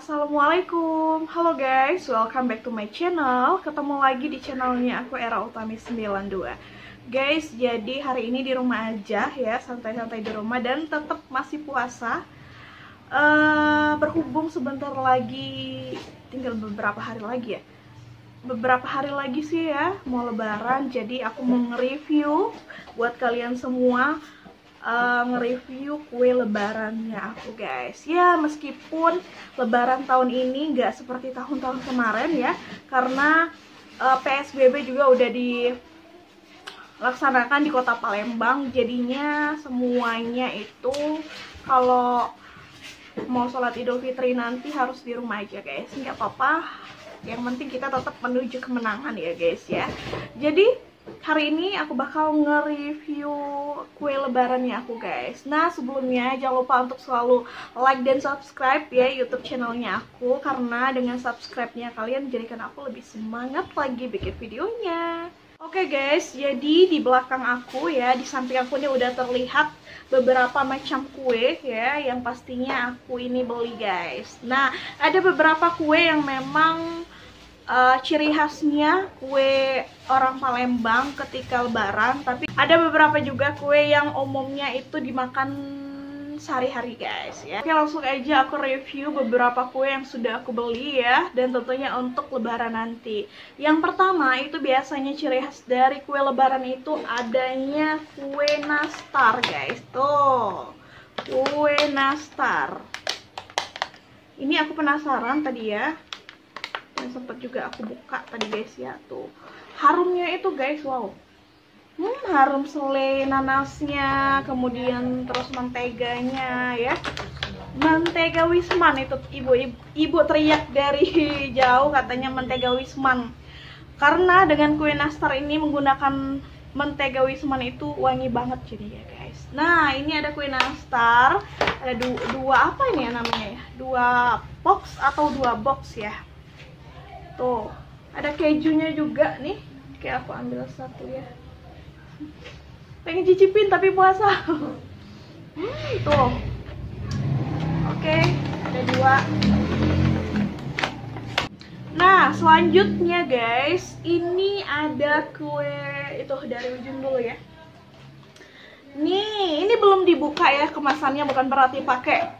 Assalamualaikum, halo guys, welcome back to my channel. Ketemu lagi di channelnya aku, Era Utami 92. Guys, jadi hari ini di rumah aja ya, santai-santai di rumah dan tetap masih puasa. Berhubung sebentar lagi, tinggal beberapa hari lagi ya. Beberapa hari lagi sih ya, mau lebaran. Jadi aku mau nge-review buat kalian semua, nge-review kue lebarannya aku guys. Ya meskipun lebaran tahun ini nggak seperti tahun-tahun kemarin ya, karena PSBB juga udah dilaksanakan di kota Palembang. Jadinya semuanya itu kalau mau sholat Idul Fitri nanti harus di rumah aja guys. Nggak apa-apa, yang penting kita tetap menuju kemenangan ya guys ya. Jadi hari ini aku bakal nge-review kue lebarannya aku guys. Nah sebelumnya jangan lupa untuk selalu like dan subscribe ya YouTube channelnya aku, karena dengan subscribe-nya kalian menjadikan aku lebih semangat lagi bikin videonya. Oke guys, jadi di belakang aku ya, di samping aku ini udah terlihat beberapa macam kue ya, yang pastinya aku ini beli guys. Nah ada beberapa kue yang memang ciri khasnya kue orang Palembang ketika lebaran, tapi ada beberapa juga kue yang umumnya itu dimakan sehari-hari guys ya. Oke, langsung aja aku review beberapa kue yang sudah aku beli ya, dan tentunya untuk lebaran nanti. Yang pertama itu biasanya ciri khas dari kue lebaran itu adanya kue nastar guys. Tuh, kue nastar. Ini aku penasaran tadi ya, yang sempat juga aku buka tadi guys ya. Tuh harumnya itu guys, wow, harum selai nanasnya, kemudian terus menteganya ya, mentega Wisman. Itu ibu teriak dari jauh katanya mentega Wisman, karena dengan kue nastar ini menggunakan mentega Wisman itu wangi banget jadinya guys. Nah ini ada kue nastar, ada dua apa ini ya namanya ya, dua box atau dua box ya. Tuh, ada kejunya juga nih. Oke, aku ambil satu ya. Pengen cicipin tapi puasa. Tuh. Oke, ada dua. Nah, selanjutnya guys, ini ada kue itu dari ujung dulu ya. Nih, ini belum dibuka ya kemasannya, bukan berarti pakai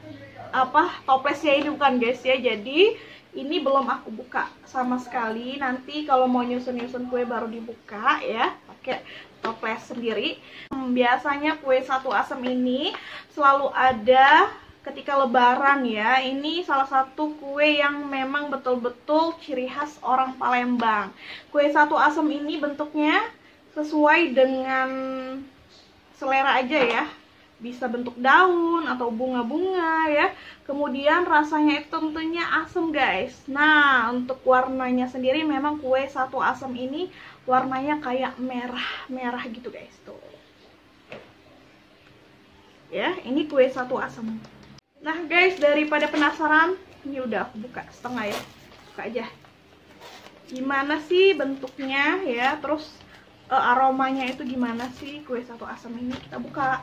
apa toplesnya ini, bukan guys ya. Jadi ini belum aku buka sama sekali. Nanti kalau mau nyusun-nyusun kue baru dibuka ya, pakai toples sendiri. Biasanya kue satu asem ini selalu ada ketika lebaran ya. Ini salah satu kue yang memang betul-betul ciri khas orang Palembang. Kue satu asem ini bentuknya sesuai dengan selera aja ya, bisa bentuk daun atau bunga-bunga ya. Kemudian rasanya itu tentunya asam guys. Nah untuk warnanya sendiri memang kue satu asam ini warnanya kayak merah-merah gitu guys. Tuh ya, ini kue satu asam. Nah guys, daripada penasaran, ini udah aku buka setengah ya. Buka aja gimana sih bentuknya ya, terus aromanya itu gimana sih kue satu asam ini. Kita buka.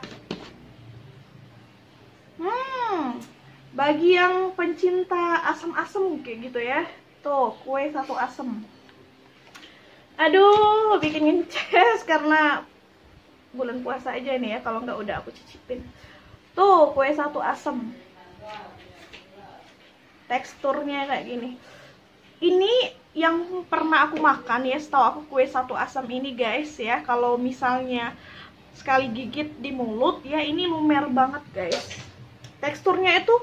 Bagi yang pencinta asam-asam kayak gitu ya, tuh kue satu asam. Aduh, bikin ngeces karena bulan puasa aja nih ya, kalau nggak udah aku cicipin. Tuh kue satu asam, teksturnya kayak gini. Ini yang pernah aku makan ya, setahu aku kue satu asam ini guys ya, kalau misalnya sekali gigit di mulut ya, ini lumer banget guys. Teksturnya itu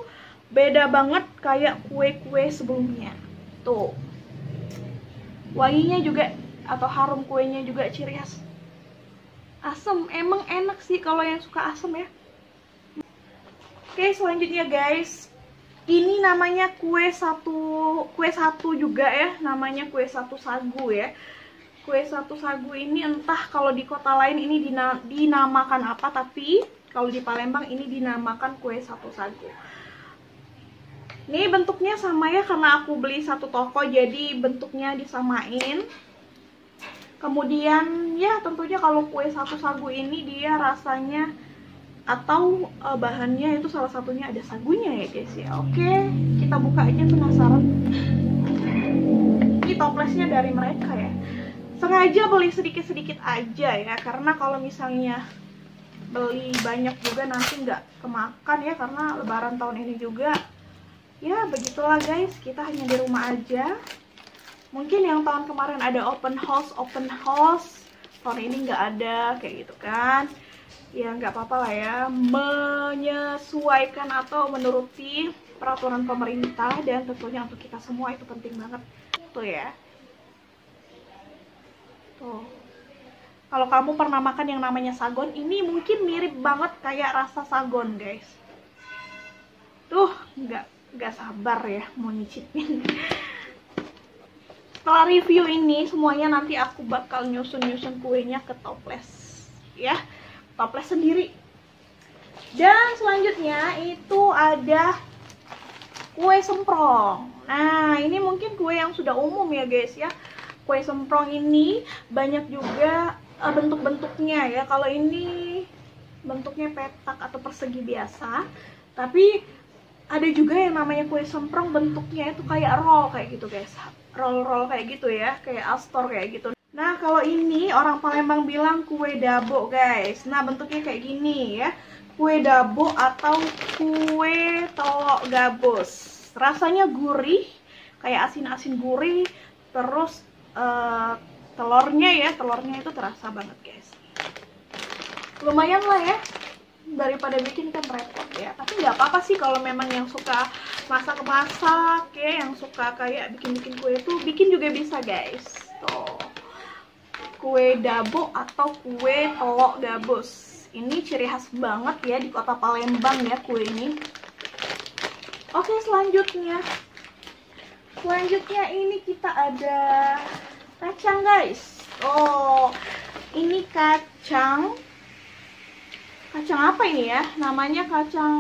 beda banget kayak kue-kue sebelumnya. Tuh, wanginya juga atau harum kuenya juga ciri khas asam. Emang enak sih kalau yang suka asam ya. Oke, selanjutnya guys, ini namanya kue satu juga ya, namanya kue satu sagu ya. Kue satu sagu ini entah kalau di kota lain ini dinamakan apa, tapi kalau di Palembang ini dinamakan kue satu sagu. Ini bentuknya sama ya, karena aku beli satu toko jadi bentuknya disamain. Kemudian ya tentunya kalau kue satu sagu ini dia rasanya atau bahannya itu salah satunya ada sagunya ya guys ya. Oke, kita buka aja, penasaran. Ini toplesnya dari mereka ya. Sengaja beli sedikit-sedikit aja ya, karena kalau misalnya beli banyak juga nanti nggak kemakan ya, karena lebaran tahun ini juga. Ya begitulah guys, kita hanya di rumah aja. Mungkin yang tahun kemarin ada open house, tahun ini nggak ada kayak gitu kan. Ya nggak apa-apa lah ya, menyesuaikan atau menuruti peraturan pemerintah, dan tentunya untuk kita semua itu penting banget tuh ya. Tuh, kalau kamu pernah makan yang namanya sagon, ini mungkin mirip banget kayak rasa sagon guys. Tuh nggak sabar ya mau nyicipin. Setelah review ini semuanya, nanti aku bakal nyusun kuenya ke toples ya, toples sendiri. Dan selanjutnya itu ada kue semprong. Nah, ini mungkin kue yang sudah umum ya guys ya. Kue semprong ini banyak juga bentuk-bentuknya ya. Kalau ini bentuknya petak atau persegi biasa, tapi ada juga yang namanya kue semprong bentuknya itu kayak roll kayak gitu guys. Roll kayak gitu ya, kayak astor kayak gitu. Nah, kalau ini orang Palembang bilang kue dabo guys. Nah, bentuknya kayak gini ya. Kue dabo atau kue telok gabus. Rasanya gurih, kayak asin-asin gurih. Terus telurnya itu terasa banget guys. Lumayan lah ya, daripada bikin kan repot ya. Tapi nggak apa-apa sih kalau memang yang suka masak-masak ya, yang suka kayak bikin-bikin kue itu, bikin juga bisa guys. Tuh, kue dabo atau kue telok gabus. Ini ciri khas banget ya di kota Palembang ya kue ini. Oke, selanjutnya ini kita ada kacang guys. Oh, ini kacang apa ini ya? Namanya kacang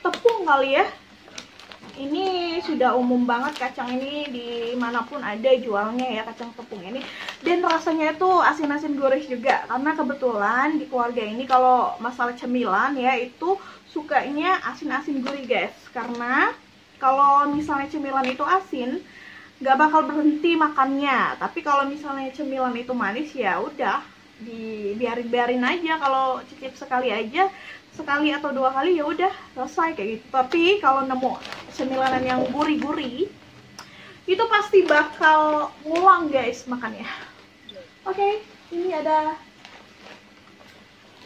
tepung kali ya. Ini sudah umum banget kacang ini, dimanapun ada jualnya ya kacang tepung ini. Dan rasanya itu asin-asin gurih juga, karena kebetulan di keluarga ini kalau masalah cemilan ya itu sukanya asin-asin gurih guys. Karena kalau misalnya cemilan itu asin, nggak bakal berhenti makannya. Tapi kalau misalnya cemilan itu manis, ya udah dibiarin aja. Kalau cicip sekali aja, sekali atau dua kali ya udah selesai kayak gitu. Tapi kalau nemu cemilanan yang gurih-gurih, itu pasti bakal ngulang guys makannya. Oke, ini ada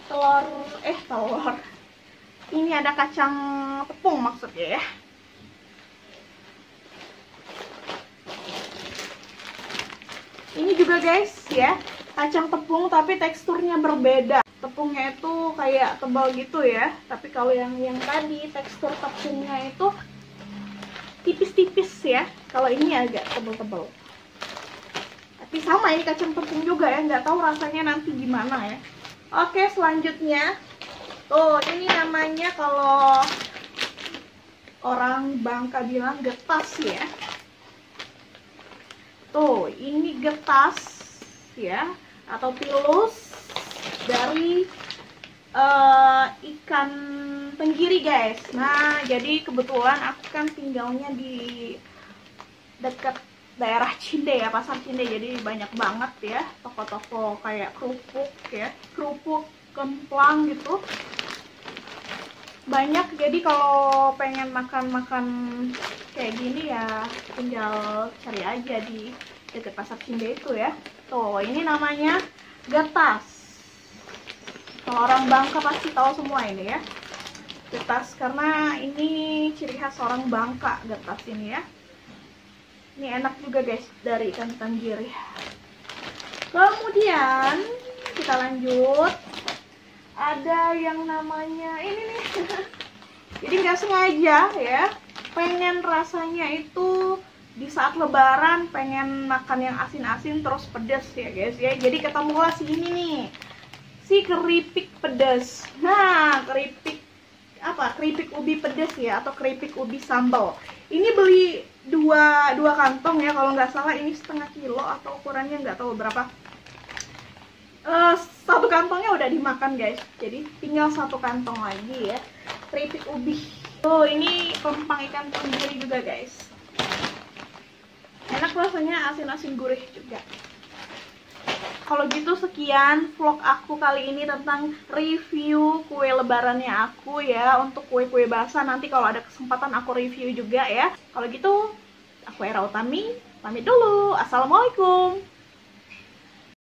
telur. Ini ada kacang tepung maksudnya ya. Ini juga guys ya, kacang tepung tapi teksturnya berbeda. Tepungnya itu kayak tebal gitu ya, tapi kalau yang tadi tekstur tepungnya itu tipis-tipis ya. Kalau ini agak tebal-tebal. Tapi sama, ini kacang tepung juga ya, nggak tahu rasanya nanti gimana ya. Oke, selanjutnya tuh, ini namanya kalau orang Bangka bilang getas ya. Tuh, ini getas ya, atau pilus dari ikan tenggiri guys. Nah, jadi kebetulan aku kan tinggalnya di dekat daerah Cinde ya, pasar Cinde. Jadi banyak banget ya toko-toko kayak kerupuk kemplang gitu. Banyak, jadi kalau pengen makan kayak gini ya tinggal cari aja di dekat pasar Cinde itu ya. Tuh, ini namanya getas. Kalau orang Bangka pasti tahu semua ini ya, getas, karena ini ciri khas orang Bangka getas ini ya. Ini enak juga guys, dari ikan tenggiri. Kemudian kita lanjut, ada yang namanya ini nih. Jadi nggak sengaja ya, pengen rasanya itu di saat lebaran pengen makan yang asin-asin terus pedas ya guys ya. Jadi ketemulah si ini nih, si keripik pedas. Nah, keripik ubi pedas ya, atau keripik ubi sambal. Ini beli dua kantong ya kalau nggak salah. Ini setengah kilo atau ukurannya nggak tahu berapa. 1 kantongnya udah dimakan guys, jadi tinggal 1 kantong lagi ya. Keripik ubi. Tuh ini rempang ikan tenggiri juga guys. Enak rasanya, asin-asin gurih juga. Kalau gitu sekian vlog aku kali ini tentang review kue lebarannya aku ya. Untuk kue-kue basah nanti kalau ada kesempatan aku review juga ya. Kalau gitu aku Era Utami pamit dulu. Assalamualaikum.